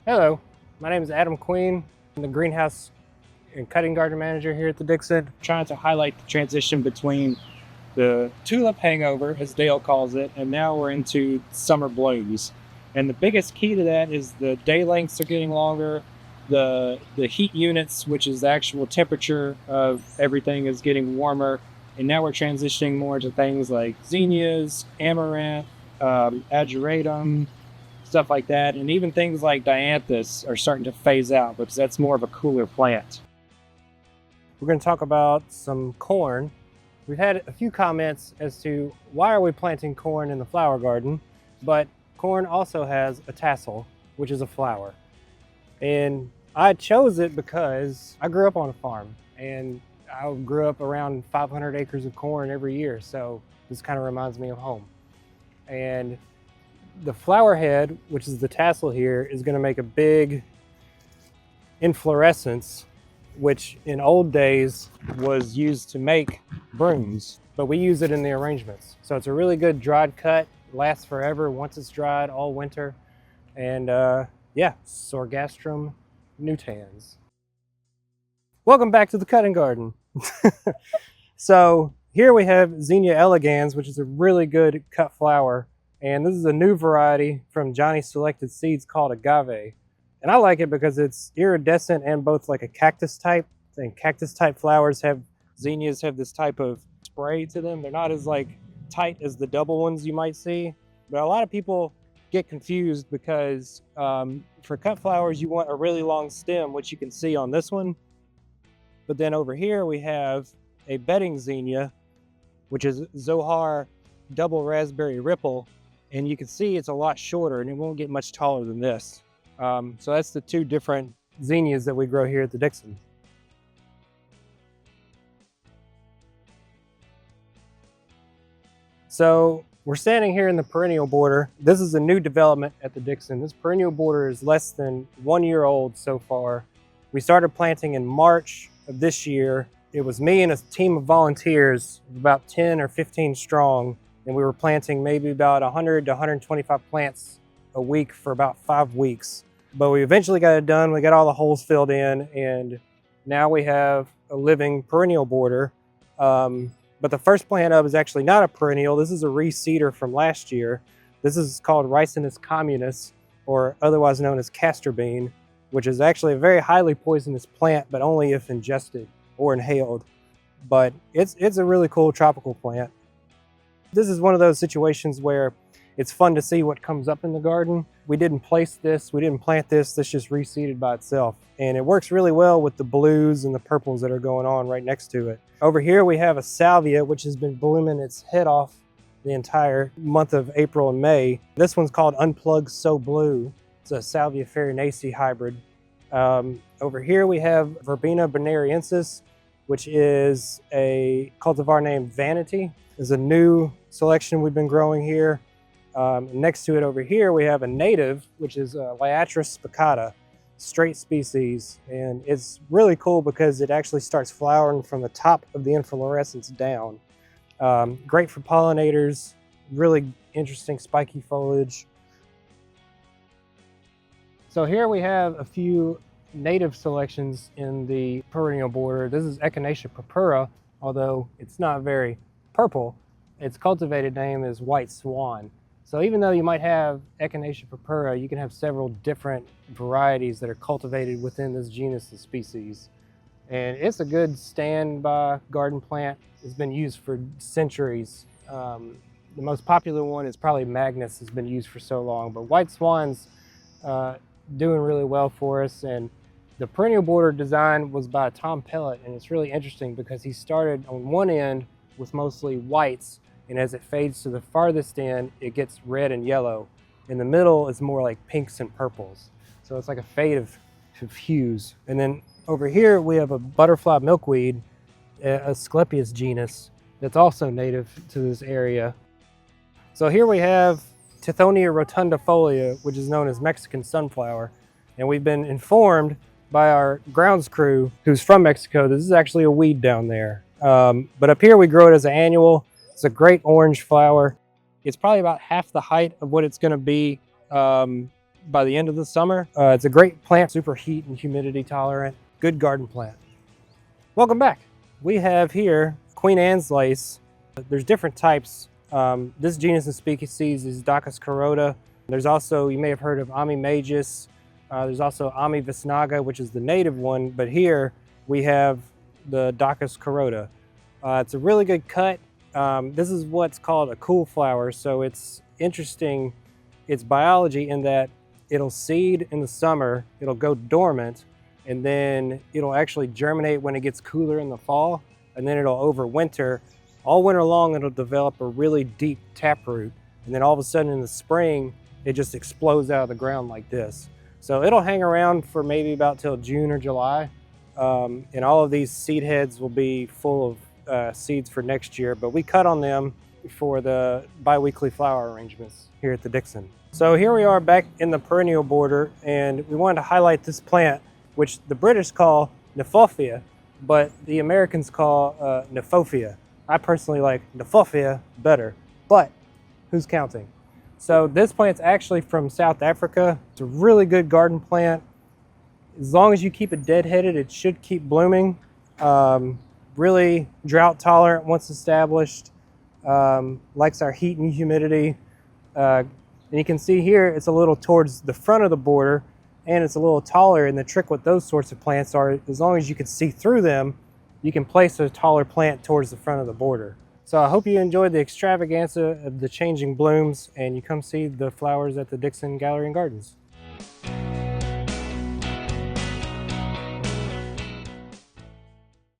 Hello, my name is Adam Queen. I'm the greenhouse and cutting garden manager here at the Dixon. Trying to highlight the transition between the tulip hangover, as Dale calls it, and now we're into summer blooms. And the biggest key to that is the day lengths are getting longer. The heat units, which is the actual temperature of everything, is getting warmer. And now we're transitioning more to things like zinnias, amaranth, ageratum, stuff like that. And even things like dianthus are starting to phase out because that's more of a cooler plant. We're going to talk about some corn. We've had a few comments as to why are we planting corn in the flower garden, but corn also has a tassel, which is a flower. And I chose it because I grew up on a farm and I grew up around 500 acres of corn every year. So this kind of reminds me of home. And the flower head, which is the tassel here, is going to make a big inflorescence, which in old days was used to make brooms, but we use it in the arrangements. So it's a really good dried cut, lasts forever once it's dried, all winter. And yeah, Sorghastrum nutans. Welcome back to the cutting garden. So here we have Zinnia elegans, which is a really good cut flower. And this is a new variety from Johnny's Selected Seeds called agave. And I like it because it's iridescent and both like a cactus type. And cactus type flowers have, zinnias have this type of spray to them. They're not as like tight as the double ones you might see. But a lot of people get confused because for cut flowers, you want a really long stem, which you can see on this one. But then over here, we have a bedding zinnia, which is Zohar Double Raspberry Ripple. And you can see it's a lot shorter and it won't get much taller than this. So that's the two different zinnias that we grow here at the Dixon. So we're standing here in the perennial border. This is a new development at the Dixon. This perennial border is less than 1 year old so far. We started planting in March of this year. It was me and a team of volunteers, about 10 or 15 strong, and we were planting maybe about 100 to 125 plants a week for about 5 weeks. But we eventually got it done. We got all the holes filled in, and now we have a living perennial border. But the first plant up is actually not a perennial. This is a reseeder from last year. This is called Ricinus communis, or otherwise known as castor bean, which is actually a very highly poisonous plant, but only if ingested or inhaled. But it's a really cool tropical plant. This is one of those situations where it's fun to see what comes up in the garden. We didn't place this, we didn't plant this just reseeded by itself. And it works really well with the blues and the purples that are going on right next to it. Over here we have Assavea, which has been blooming its head off the entire month of April and May. This one's called Unplugged So Blue. It's a Salvia farinacea hybrid. Over here we have Verbena bonariensis, which is a cultivar named Vanity. It's a new selection we've been growing here. Next to it over here, we have a native, which is Liatris spicata, straight species. And it's really cool because it actually starts flowering from the top of the inflorescence down. Great for pollinators, really interesting spiky foliage. So here we have a few native selections in the perennial border. This is Echinacea purpura, although it's not very purple. Its cultivated name is white swan. So even though you might have Echinacea purpura, you can have several different varieties that are cultivated within this genus of species. And it's a good standby garden plant. It's been used for centuries. The most popular one is probably Magnus, has been used for so long, but white swan's doing really well for us. And the perennial border design was by Tom Pellett, and it's really interesting because he started on one end with mostly whites, and as it fades to the farthest end, it gets red and yellow. In the middle, it's more like pinks and purples. So it's like a fade of hues. And then over here, we have a butterfly milkweed, Asclepius genus, that's also native to this area. So here we have Tithonia rotundifolia, which is known as Mexican sunflower. And we've been informed by our grounds crew, who's from Mexico, this is actually a weed down there. But up here, we grow it as an annual. It's a great orange flower. It's probably about half the height of what it's going to be by the end of the summer. It's a great plant, super heat and humidity tolerant, good garden plant. Welcome back. We have here Queen Anne's lace. There's different types. This genus of species is Daucus carota. There's also, you may have heard of Ami majus. There's also Ami visnaga, which is the native one, but here we have the Daucus carota. It's a really good cut. This is what's called a cool flower, so it's interesting, its biology, in that it'll seed in the summer, it'll go dormant, and then it'll actually germinate when it gets cooler in the fall, and then it'll overwinter. All winter long, it'll develop a really deep taproot, and then all of a sudden in the spring, it just explodes out of the ground like this. So it'll hang around for maybe about till June or July, and all of these seed heads will be full of seeds for next year, but we cut on them for the bi-weekly flower arrangements here at the Dixon. So here we are back in the perennial border, and we wanted to highlight this plant, which the British call Kniphofia, but the Americans call Kniphofia. I personally like Kniphofia better, but who's counting? So this plant's actually from South Africa. It's a really good garden plant. As long as you keep it deadheaded, it should keep blooming. Really drought tolerant once established. Likes our heat and humidity. And you can see here, it's a little towards the front of the border, and it's a little taller. And the trick with those sorts of plants are, as long as you can see through them, you can place a taller plant towards the front of the border. So I hope you enjoyed the extravaganza of the changing blooms, and you come see the flowers at the Dixon Gallery and Gardens.